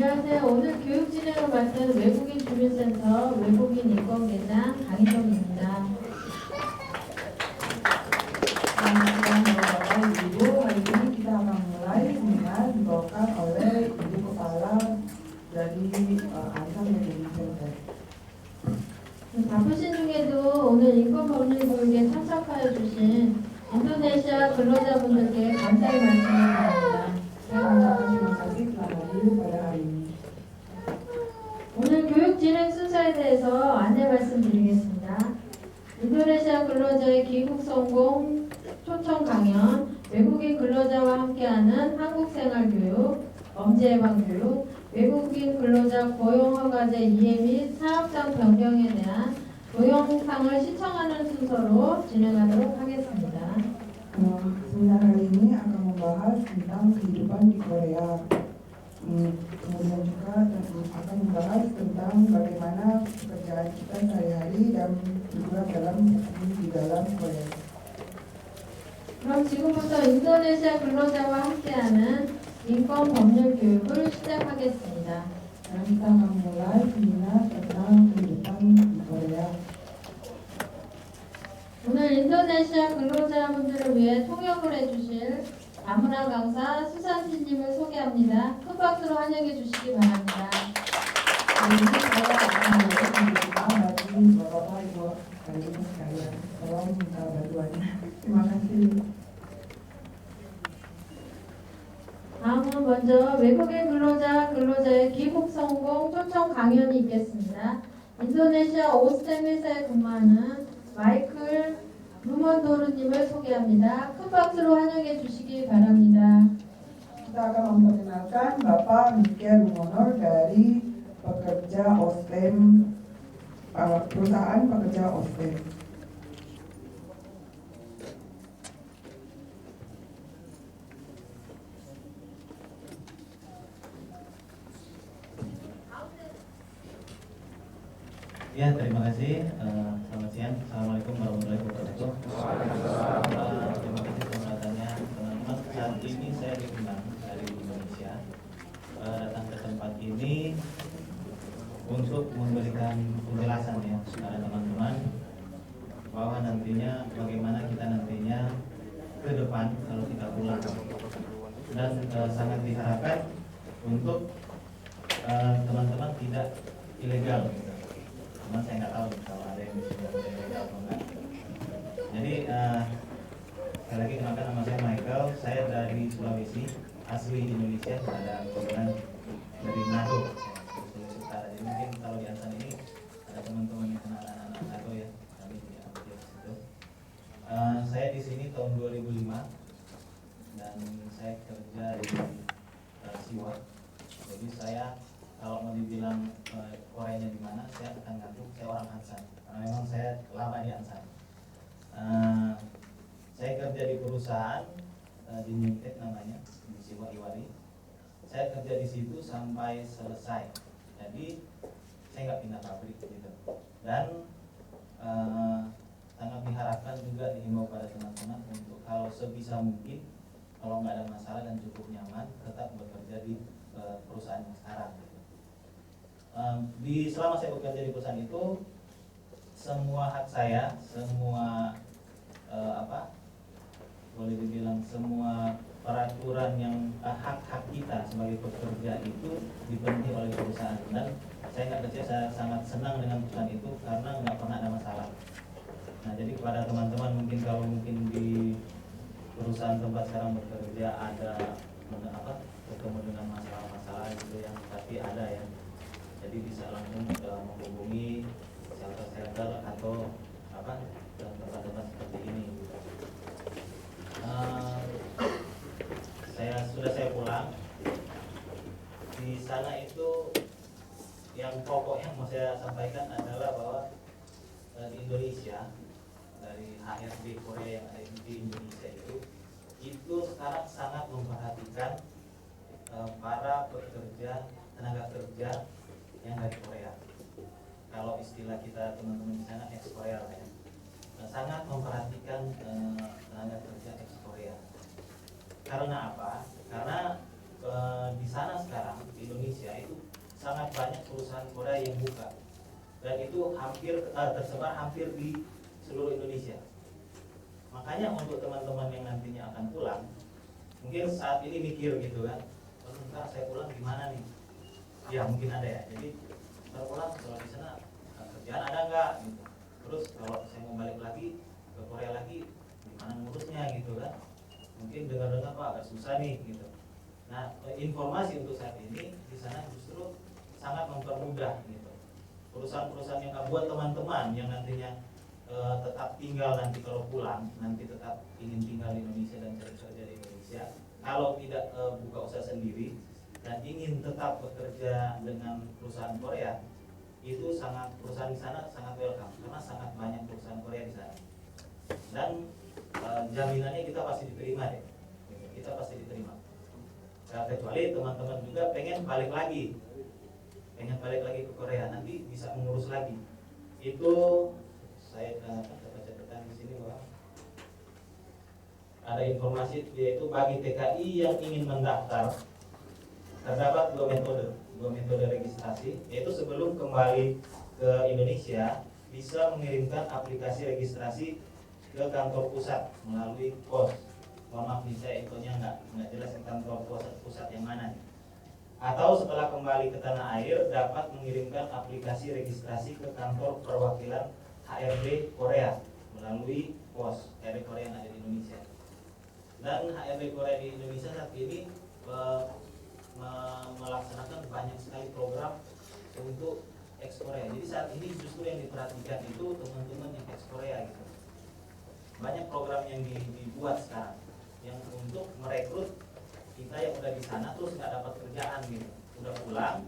안녕하세요. 오늘 교육 진행을 맡은 외국인 주민센터 외국인 인권계장 강희정입니다. Bapak Ibu, hari ini kita akan mulai seminar dibawakan oleh Ibu Kepala dari Ansam Education Center. 바쁘신 중에도 오늘 인권법률교육에 참석하여 주신 인도네시아 근로자분들께 감사의 말씀을 드립니다. Saya mengucapkan terima kasih telah hadir pada hari ini. 오늘 교육 진행 순서에 대해서 안내 말씀드리겠습니다. 인도네시아 근로자의 귀국 성공 초청 강연, 외국인 근로자와 함께하는 한국생활 교육, 범죄 예방 교육, 외국인 근로자 고용 허가제 이해 및 사업장 변경에 대한 동영상을 시청하는 순서로 진행하도록 하겠습니다. Seminar hari ini akan membahas tentang kehidupan di Korea. Kemudian juga akan membahas tentang bagaimana pekerjaan kita sehari-hari dan juga di dalam Korea. 그럼 지금부터 인도네시아 근로자와 함께하는 인권 법률 교육을 시작하겠습니다. Sekarang kita akan mulai seminar tentang kehidupan di Korea. 오늘 인도네시아 근로자분들을 위해 통역을 해주실 다문화 강사 수산지님을 소개합니다. 큰 박수로 환영해 주시기 바랍니다. Hari ini saya akan membuka bagi Bapak Ibu hari ini sekalian. Tolong minta bantuannya. Terima kasih. 다음은 먼저 외국인 근로자의 귀국 성공 초청 강연이 있겠습니다. 인도네시아 오스템 회사에 근무하는 마이클 루먼도르님을 소개합니다. 큰 박수로 환영해 주시기 바랍니다. Kita akan memperkenalkan Bapak Michael Lumonor dari pekerja Ostem, perusahaan pekerja Ostem. Ya, terima kasih. Selamat siang. Assalamualaikum warahmatullahi wabarakatuh. Terima kasih kesempatannya, teman-teman. Saat ini saya diundang dari Indonesia datang ke tempat ini untuk memberikan penjelasan ya kepada teman-teman bahwa nantinya bagaimana kita nantinya ke depan kalau kita pulang, dan sangat diharapkan untuk teman-teman tidak ilegal. Cuman saya nggak tahu kalau ada yang sudah ilegal atau enggak. Jadi sekali lagi kenalkan, nama saya Michael. Saya dari Sulawesi, asli Indonesia, ada kebetulan dari Manado, Sulawesi Utara. Jadi mungkin kalau di Ansan ini ada teman-teman yang kenal anak-anak Manado ya, kami di situ. Saya di sini tahun 2005 dan saya kerja di Siwa. Jadi saya kalau mau dibilang Koreanya di mana, saya akan ngaku saya orang Ansan karena memang saya lama di Ansan. Saya kerja di perusahaan di Newtek namanya, di Siwa Iwari. Saya kerja di situ sampai selesai. Jadi saya nggak pindah pabrik gitu. Dan sangat diharapkan juga dihimbau pada teman-teman untuk kalau sebisa mungkin kalau nggak ada masalah dan cukup nyaman tetap bekerja di perusahaan yang sekarang. Selama saya bekerja di perusahaan itu, semua hak saya, semua boleh dibilang semua peraturan yang hak-hak kita sebagai pekerja itu dipenuhi oleh perusahaan, dan saya nggak kecewa, saya sangat senang dengan perusahaan itu karena nggak pernah ada masalah. Nah, jadi kepada teman-teman mungkin kalau mungkin di perusahaan tempat sekarang bekerja ada bertemu dengan masalah-masalah gitu yang pasti ada ya. Jadi bisa langsung menghubungi shelter atau tempat-tempat seperti ini. Saya pulang di sana itu yang pokok yang mau saya sampaikan adalah bahwa di Indonesia, dari HRD Korea yang ada di Indonesia itu sekarang sangat memperhatikan para pekerja tenaga kerja yang dari Korea. Kalau istilah kita teman-teman di sana ex Korea lah ya. Sangat memperhatikan tenaga kerja ex Korea. Karena apa? Karena di sana sekarang di Indonesia itu sangat banyak perusahaan Korea yang buka, dan itu tersebar hampir di seluruh Indonesia. Makanya untuk teman-teman yang nantinya akan pulang, mungkin saat ini mikir gitu kan, ntar saya pulang gimana nih? Ya mungkin ada ya. Jadi ntar pulang kalau di sana kerjaan ada nggak? Gitu. Terus kalau saya mau balik lagi ke Korea lagi, gimana ngurusnya gitu kan? Mungkin dengar-dengar Pak agak susah nih gitu. Nah, informasi untuk saat ini di sana justru sangat mempermudah gitu. Perusahaan-perusahaan yang buat teman-teman yang nantinya tetap tinggal nanti kalau pulang, nanti tetap ingin tinggal di Indonesia dan cari kerja di Indonesia. Kalau tidak buka usaha sendiri dan ingin tetap bekerja dengan perusahaan Korea, itu perusahaan di sana sangat welcome karena sangat banyak perusahaan Korea di sana. Dan jaminannya kita pasti diterima deh. Kita pasti diterima. Nah, kecuali teman-teman juga pengen balik lagi ke Korea, nanti bisa mengurus lagi. Itu saya dapat catatan di sini bahwa ada informasi yaitu bagi TKI yang ingin mendaftar terdapat dua metode registrasi, yaitu sebelum kembali ke Indonesia bisa mengirimkan aplikasi registrasi ke kantor pusat melalui pos. Mohon maaf nih saya infonya nggak jelas kantor pusat yang mana nih. Atau setelah kembali ke tanah air dapat mengirimkan aplikasi registrasi ke kantor perwakilan HRD Korea melalui pos HRD Korea yang ada di Indonesia. Dan HRD Korea di Indonesia saat ini melaksanakan banyak sekali program untuk eks-Korea. Jadi saat ini justru yang diperhatikan itu teman-teman yang eks-Korea gitu. Banyak program yang dibuat sekarang yang untuk merekrut kita yang udah di sana terus nggak dapat kerjaan gitu, udah pulang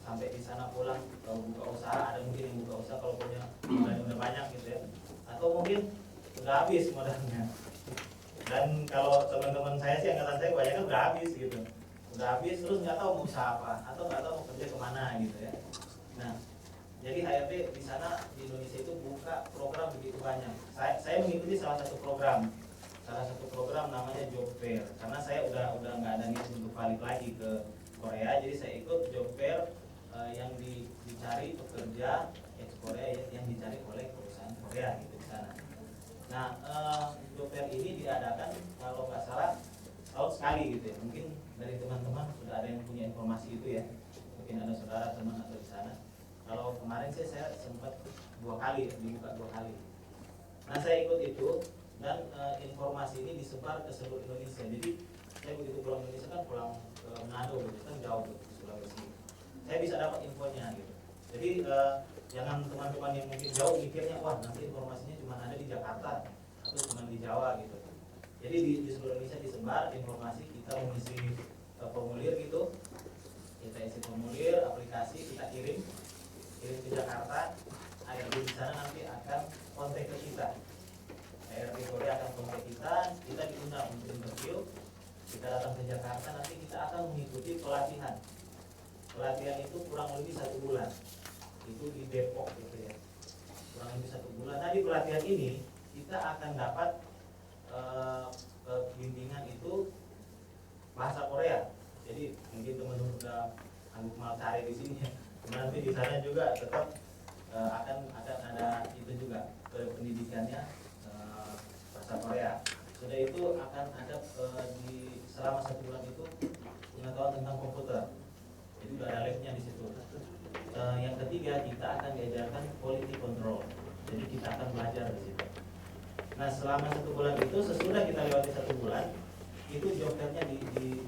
sampai di sana pulang buka usaha, ada mungkin yang buka usaha kalau punya modalnya udah banyak gitu ya, atau mungkin udah habis modalnya. Dan kalau teman-teman saya sih angkatan saya kebanyakan udah habis gitu, udah habis terus nggak tahu mau usaha apa atau nggak tahu mau kerja kemana gitu ya. Nah jadi HRD di sana di Indonesia itu buka program begitu banyak. Saya mengikuti salah satu program namanya Job Fair, karena saya udah nggak ada niat untuk balik lagi ke Korea, jadi saya ikut Job Fair yang dicari pekerja eks Korea yang dicari oleh perusahaan Korea gitu di sana. Nah Job Fair ini diadakan kalau nggak salah tahun sekali gitu ya. Mungkin dari teman-teman sudah ada yang punya informasi itu ya, mungkin ada saudara teman atau di sana. Kalau kemarin sih saya sempat dibuka 2 kali. Nah saya ikut itu dan informasi ini disebar ke seluruh Indonesia. Jadi saya begitu pulang Indonesia kan pulang ke Manado gitu kan jauh ke Sulawesi. Saya bisa dapat infonya gitu. Jadi jangan teman-teman yang mungkin jauh mikirnya wah nanti informasinya cuma ada di Jakarta atau cuma di Jawa gitu. Jadi di seluruh Indonesia disebar informasi, kita mengisi formulir gitu. Kita isi formulir, aplikasi, kita kirim ke Jakarta. HRD di sana nanti akan kontak ke kita. HRD Korea akan kontak kita diundang untuk interview. Kita datang ke Jakarta, nanti kita akan mengikuti pelatihan. Pelatihan itu kurang lebih 1 bulan. Itu di Depok gitu ya. Kurang lebih 1 bulan. Nah di pelatihan ini kita akan dapat bimbingan itu bahasa Korea. Jadi mungkin teman-teman udah anggap mal cari di sini ya. Nanti di sana juga tetap akan ada itu juga pendidikannya bahasa Korea. Sudah itu akan ada di selama 1 bulan itu pengetahuan tentang komputer. Jadi udah ada labnya di situ. Yang ketiga kita akan diajarkan quality control. Jadi kita akan belajar di situ. Nah selama 1 bulan itu sesudah kita lewati 1 bulan itu job fair-nya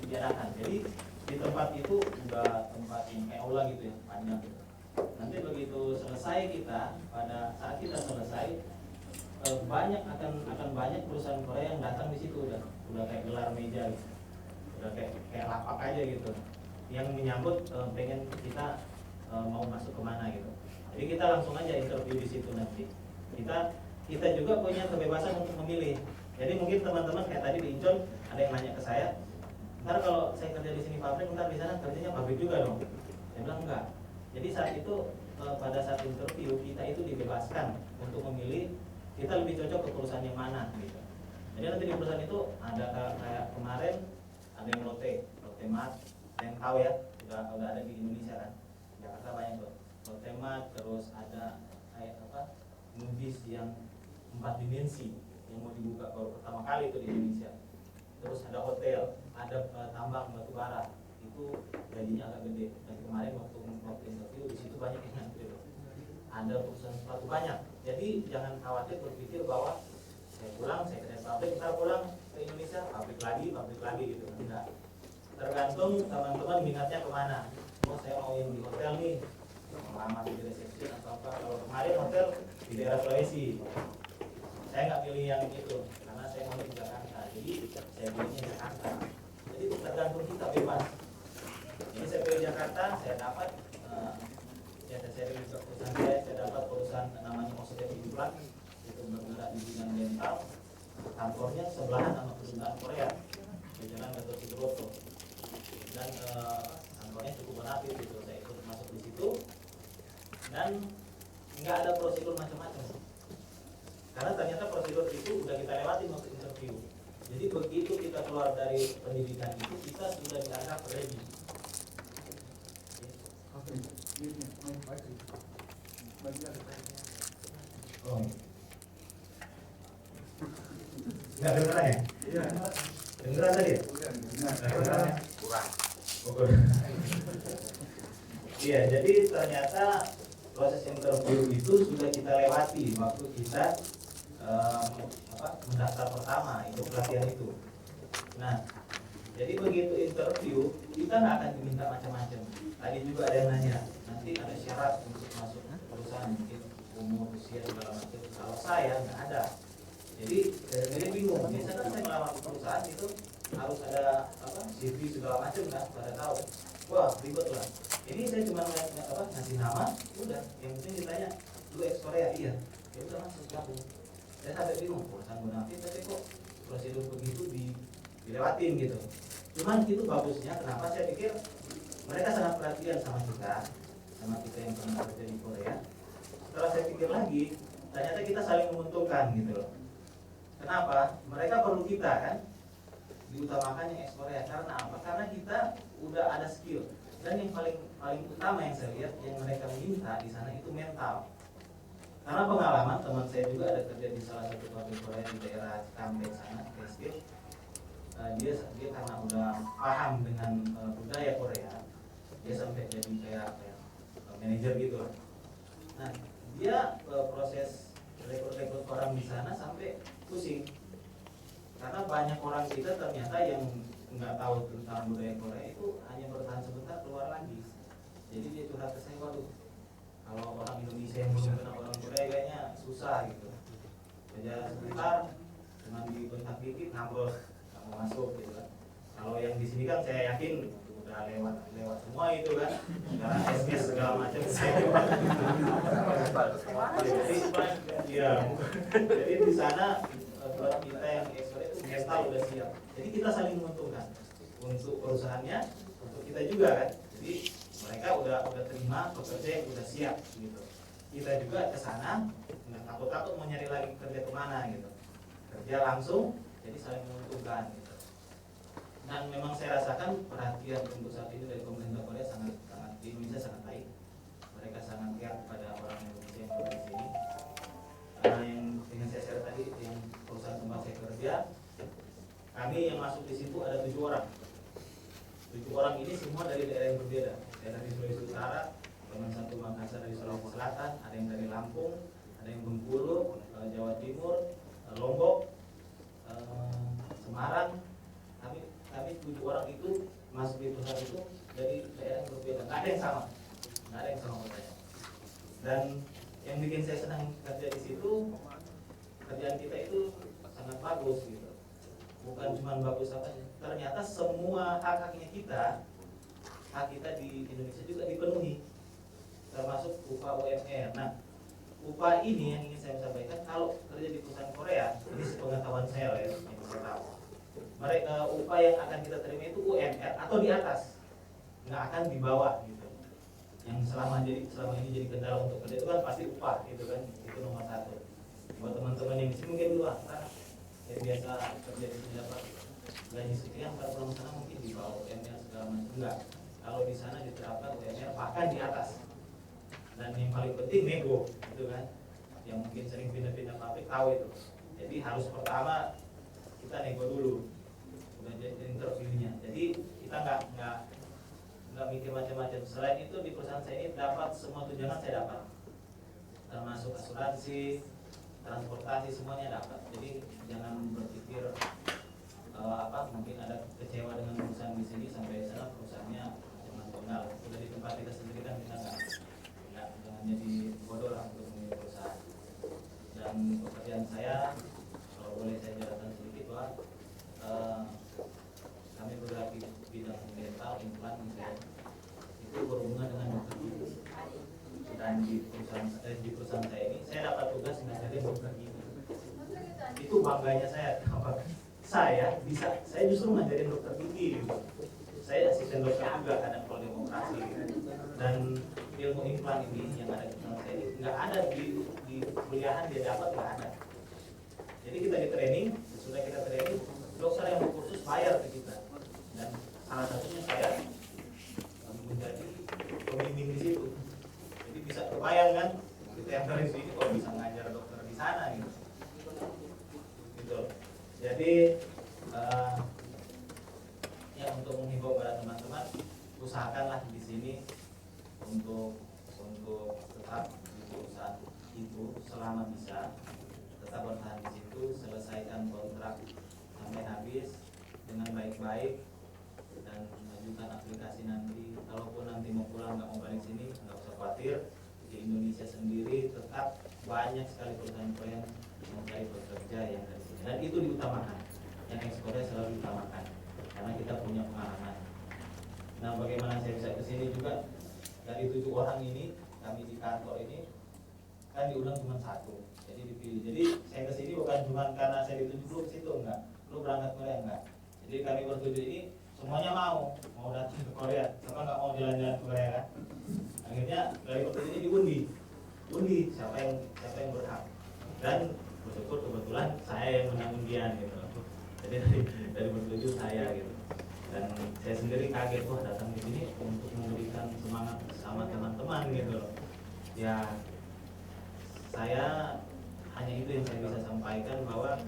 diadakan. Jadi di tempat itu udah tempat yang kayak aula gitu ya, panjang gitu. Nanti begitu selesai pada saat kita selesai akan banyak perusahaan Korea yang datang di situ udah kayak gelar meja gitu. Udah kayak lapak aja gitu. Yang menyambut pengen kita mau masuk kemana gitu. Jadi kita langsung aja interview di situ nanti. Kita juga punya kebebasan untuk memilih. Jadi mungkin teman-teman kayak tadi di Incon ada yang nanya ke saya, ntar kalau saya kerja di sini pabrik, ntar di sana kerjanya pabrik juga dong. Saya bilang enggak. Jadi saat itu pada saat interview kita itu dibebaskan untuk memilih kita lebih cocok ke perusahaan yang mana gitu. Jadi nanti di perusahaan itu ada kayak kemarin ada yang Lotte Mart, yang tahu ya, udah ada di Indonesia kan. Jakarta banyak tuh Hotemat, terus ada kayak movies yang 4 dimensi yang mau dibuka baru pertama kali itu di Indonesia. Terus ada hotel, ada tambang batu bara, itu gajinya agak gede. Dan kemarin waktu interview di situ banyak yang ngantri loh. Ada perusahaan sepatu banyak. Jadi jangan khawatir berpikir bahwa saya pulang, saya kerja pabrik, kita pulang ke Indonesia, pabrik lagi gitu. Enggak. Tergantung teman-teman minatnya kemana. Oh saya mau yang di hotel nih, lama di resepsi atau apa. Kalau kemarin hotel di daerah Sulawesi, saya nggak pilih yang itu karena saya mau di Jakarta. Jadi saya pilihnya Jakarta. Jadi tergantung kita bebas. Ini saya pilih Jakarta, saya dapat saya pilih perusahaan saya dapat perusahaan namanya Osodep Implant, itu bergerak di bidang dental. Kantornya sebelahan sama perusahaan Korea di Jalan Gatot Subroto. Dan kantornya cukup menapis gitu, saya ikut masuk di situ dan nggak ada prosedur macam-macam karena ternyata prosedur itu udah kita lewati waktu interview. Jadi begitu kita keluar dari pendidikan itu kita sudah dianggap ready. Oh, nggak dengeran ya? Iya. Dengeran tadi ya? Dengeran ya? Kurang. Iya, jadi ternyata proses interview itu sudah kita lewati waktu kita mendaftar pertama itu pelatihan itu. Nah, jadi begitu interview kita nggak akan diminta macam-macam. Tadi juga ada yang nanya, nanti ada syarat untuk masuk perusahaan mungkin umur, usia segala macam. Kalau saya nggak ada. Jadi saya bingung. Biasanya saya melamar perusahaan itu harus ada CV segala macam kan, pada tahu. Wah ribet lah. Ini saya cuma ngasih nama, udah. Yang penting ditanya, lu Korea iya. Ya udah masuk gabung. Saya sampai bingung, perusahaan Bonafit tapi kok prosedur begitu dilewatin gitu. Cuman itu bagusnya, kenapa saya pikir mereka sangat perhatian sama kita yang pernah kerja di Korea. Setelah saya pikir lagi, ternyata kita saling menguntungkan gitu loh. Kenapa? Mereka perlu kita kan, diutamakan yang Korea. Karena apa? Karena kita udah ada skill. Dan yang paling utama yang saya lihat yang mereka minta di sana itu mental. Karena pengalaman teman saya juga ada kerja di salah satu pabrik Korea di daerah Cikampek sana, Kestil. Dia karena udah paham dengan budaya Korea, dia sampai jadi kayak manajer gitu lah. Nah, dia proses rekrut orang di sana sampai pusing. Karena banyak orang kita ternyata yang nggak tahu tentang budaya Korea itu hanya bertahan sebentar keluar lagi. Jadi dia curhat ke saya, waduh, kalau orang Indonesia yang belum kenal orang Korea kayaknya susah gitu. Kerja sebentar, cuma dibentak dikit ngambek, nggak mau masuk gitu kan. Kalau yang di sini kan saya yakin udah lewat semua itu kan. Karena SS segala macam saya jadi di sana orang kita yang ekspor itu mental udah siap. Jadi kita saling menguntungkan untuk perusahaannya, untuk kita juga kan. Jadi mereka udah terima pekerja yang udah siap gitu. Kita juga ke sana nggak takut mau nyari lagi kerja kemana gitu. Kerja langsung, jadi saling menguntungkan gitu. Dan memang saya rasakan perhatian untuk saat ini dari pemerintah Korea sangat di Indonesia sangat baik. Mereka sangat care kepada orang Indonesia yang ada di sini. Yang dengan saya share tadi yang perusahaan tempat saya kerja, kami yang masuk di situ ada 7 orang. 7 orang ini semua dari daerah yang berbeda. Saya dari Sulawesi Utara, teman satu Makassar dari Sulawesi Selatan, ada yang dari Lampung, ada yang Bengkulu, Jawa Timur, Lombok, Semarang. Kami 7 orang itu masuk di perusahaan itu dari daerah yang berbeda. Nggak ada yang sama, nggak ada yang sama katanya. Dan yang bikin saya senang kerja di situ, kerjaan kita itu sangat bagus gitu. Bukan cuma bagus apanya, ternyata semua hak-haknya hak kita di Indonesia juga dipenuhi, termasuk upah UMR. Nah, upah ini yang ingin saya sampaikan, kalau kerja di perusahaan Korea, ini sepengetahuan saya ya, yang saya tahu. Mereka upah yang akan kita terima itu UMR atau di atas, nggak akan di bawah gitu. Yang selama ini jadi kendala untuk kerja itu kan pasti upah gitu kan, itu nomor 1. Buat teman-teman yang di sini mungkin dulu yang biasa kerja di sini dapat gaji sekian, kalau pulang sana mungkin di bawah UMR segala macam. Enggak, kalau di sana diterapkan UMR bahkan di atas. Dan yang paling penting nego, gitu kan? Yang mungkin sering pindah-pindah pabrik tahu itu. Jadi harus pertama kita nego dulu, udah jadi interviewnya. Jadi kita nggak mikir macam-macam. Selain itu di perusahaan saya ini dapat semua tunjangan saya dapat, termasuk asuransi, transportasi semuanya dapat. Jadi jangan berpikir mungkin ada kecewa dengan perusahaan di sini sampai sana perusahaannya macam-macam. Nah, udah di tempat kita sendiri kan kita nggak jadi bodoh lah untuk memilih perusahaan. Dan pekerjaan saya, kalau boleh saya jelaskan sedikit bahwa kami bergerak di bidang dental, implan, itu berhubungan dengan dokter gigi. Dan di perusahaan saya ini, saya dapat tugas ngajarin dokter gigi. Itu bangganya saya justru ngajarin dokter gigi. Saya asisten dokter juga kadang kalau demokrasi. Dan ilmu implan ini yang ada di perusahaan saya ini nggak ada di kuliahan dia dapat, nggak ada. Jadi kita di training, sesudah kita training, dokter yang berkursus bayar ke kita. Dan salah satunya saya menjadi pembimbing di situ. Jadi bisa kebayang kan, kita yang dari sini kok bisa ngajar dokter di sana gitu. Gitu. Jadi ya untuk menghimbau pada teman-teman, usahakanlah di sini untuk tetap di perusahaan itu selama bisa, tetap bertahan di situ, selesaikan kontrak sampai habis dengan baik-baik dan mengajukan aplikasi nanti. Kalaupun nanti mau pulang nggak mau balik sini, nggak usah khawatir. Di Indonesia sendiri tetap banyak sekali perusahaan-perusahaan yang mencari pekerja yang dari sini, dan itu diutamakan. Yang ekspornya selalu diutamakan karena kita punya pengalaman. Nah, bagaimana saya bisa kesini juga, dari 7 orang ini kami di kantor ini kan diundang cuma 1, jadi dipilih. Jadi saya kesini bukan cuma karena saya ditunjuk lu ke situ, enggak, lu berangkat Korea enggak. Jadi kami bertujuh ini semuanya mau datang ke Korea, sama nggak mau jalan-jalan ke Korea kan. Akhirnya dari bertujuh ini diundi siapa yang berhak, dan bersyukur kebetulan saya yang menang undian gitu. Jadi dari bertujuh saya gitu. Dan saya sendiri kaget, wah datang di sini untuk memberikan semangat sama teman-teman gitu loh. Ya, saya hanya itu yang saya bisa sampaikan, bahwa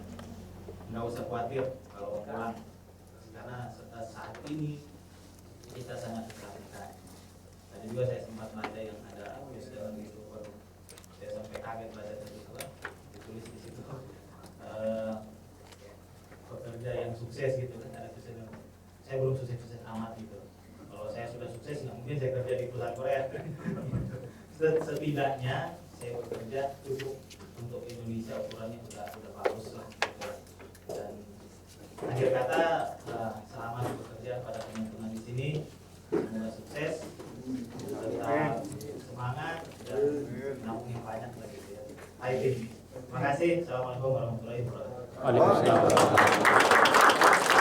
nggak usah khawatir kalau pulang, karena saat ini kita sangat kesakitan. Tadi juga saya sempat baca yang ada wisdom gitu, saya sampai kaget baca tersebut, ditulis di situ pekerja yang sukses gitu kan, ada sukses. Saya belum sukses amat gitu. Kalau saya sudah sukses, nggak mungkin saya kerja di perusahaan Korea. Setidaknya saya bekerja cukup untuk Indonesia, ukurannya udah bagus lah gitu. Dan akhir kata, selamat bekerja pada teman-teman di sini, semoga sukses, tetap semangat dan nabung yang banyak lagi ya. Terima kasih. Assalamualaikum warahmatullahi wabarakatuh. Waalaikumsalam.